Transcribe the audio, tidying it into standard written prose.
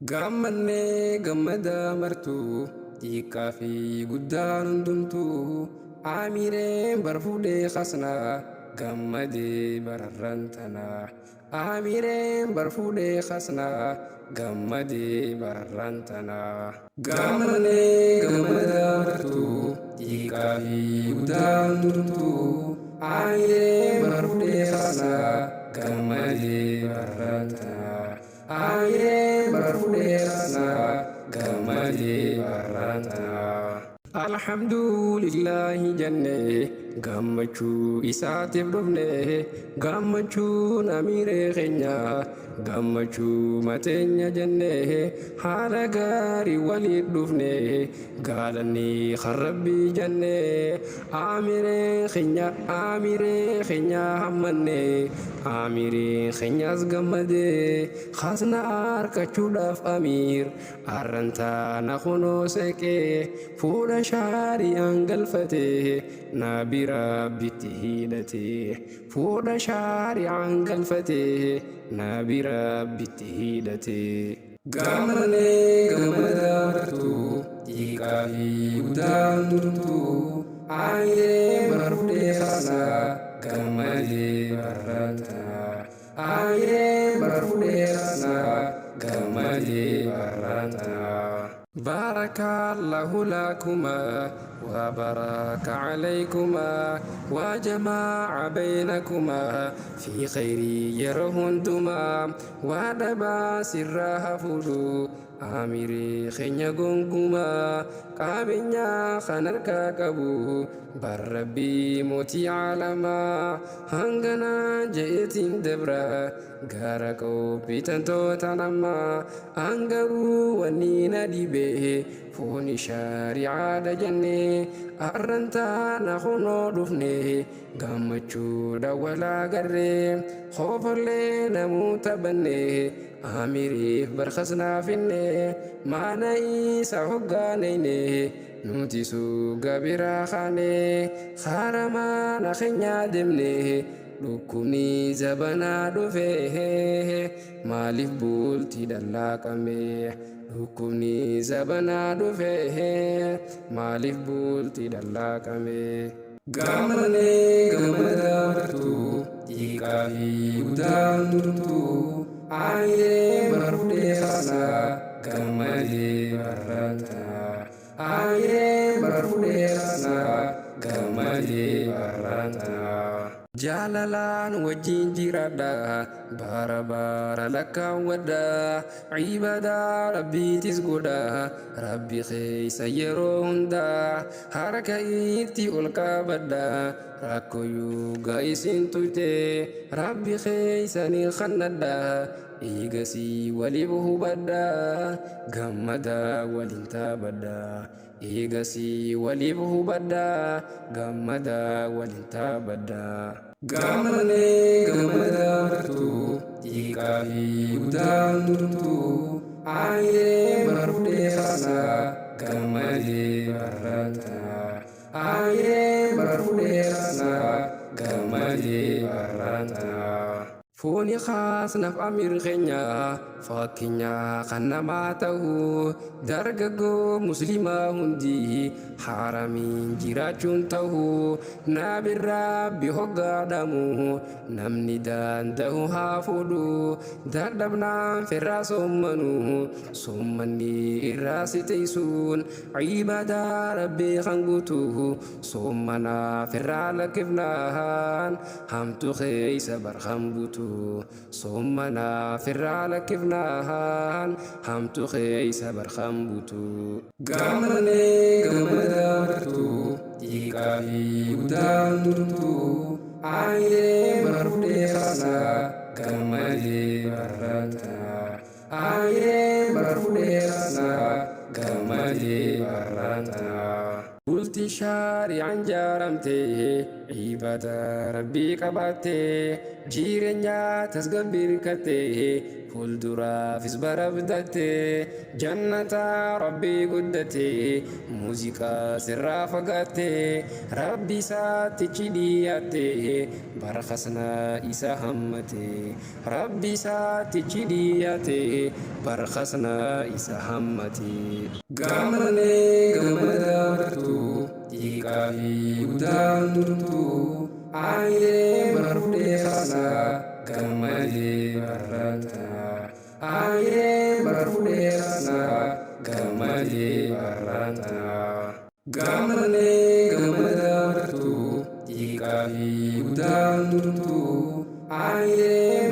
Gammanne gammada martuu xiqqaa fi guddaan hundumtuu aamireen barfuudhee khasnaa gammadee bararran tanaa aamireen barfuudhee khasnaa gammadee bararran tanaa gammanne gammada martuu xiqqaa fi guddaan hundumtuu aamireen barfuudhee khasnaa gammadee bararran tanaa Aye barfudesna gamade barata Alhamdulillahi janne gammachu isaatiif dhufne gammachu namire keenya gammachu mateenya jenne haala gaarii waliif dhufne gaalanni kharrabbii jenne amire keenya hammanne amire keenyas gammade khasna arkachuudhaaf amir arranta na kunoo seqee fuudha shaarii angalfate nabi rabbitti hidhate fuudha shaarii angalfate nabi rabbitti hidhate gammanne gammada martuu xiqqaa fi guddaan hundumtuu aayee barfuudhee khasnaa gammadee barata aayee barfuudhee khasnaa gammadee barata بارك الله لكما وبارك عليكما وجمع بينكما في خير يرهندما ودبا سرها فلو Amiri khenya gonguma kabenya khanarka kabu barabbi moti alama hangana jeetin debra gara ko pitanto tanama angaru wanina dibe foni shari'a da janne arranta na khono dufne gammachu da wala garre khofolle namu tabanne Amiri barkhasna finne mana isa hogganeyne nutisu gabira khane kharama na khenya demne lukuni zabana dofe malif bulti dalakame lukuni zabana dofe malif bulti dalakame gammanne gammada martuu xiqqaa fi guddaan hundumtuu aayee barfuudhee khasnaa gammadee barata aayee barfuudhee khasnaa gammadee barata jaalalaan wajjin jiraadha bara bara lakkaan wadda cibadaa rabbiitis godha rabbi keessa yeroo hunda harka itti ol qabadha rakkoyyuu ga'isin tuyte rabbi keessanii khannadha eegasii waliif hubadha gammada waliin taabadha eegasii waliif hubadha gammada waliin taabadha gammanne gammada martuu xiqqaa fi guddaan hundumtuu aayee barfuudhee khasnaa gammadee barata aayee barfuudhee khasnaa gammadee barata Foni khasnaf amir khenya fakkinya kanama tahu dargago muslima hundi haramin jirachun tahu nabi rabbi hoggadamu namni dandahu hafudu dadabna firasomanu sommani irasitaisun ibada rabbi khangutu sommana firalakibnahan hamtu khaysa barhambutu sommana firala kifnahan hamtu khaysa barkhambutu gammanne gammada martuu xiqqaa fi guddaan hundumtuu aayee barfuudhee khasnaa gammadee barata aayee barfuudhee khasnaa gammadee barata Bulti shari'aan jaaramte ibada rabbii qabatte jireenya tasgabbirkatte fuulduraafis barabdatte jannata rabbii guddatte muuziqaa sirraa fagaatte rabbi isaatichi dhiyaatte barkasna isa hammate rabbi isaatichi dhiyaatte barkasna isa hammate gaamalee gamada bartu xiqqaa fi guddaan turtu aayiree barfudhee khasna gammalee barraata aayiree barfudhee khasna gammalee barraata gaamalee gamada bartu xiqqaa fi guddaan turtu aayiree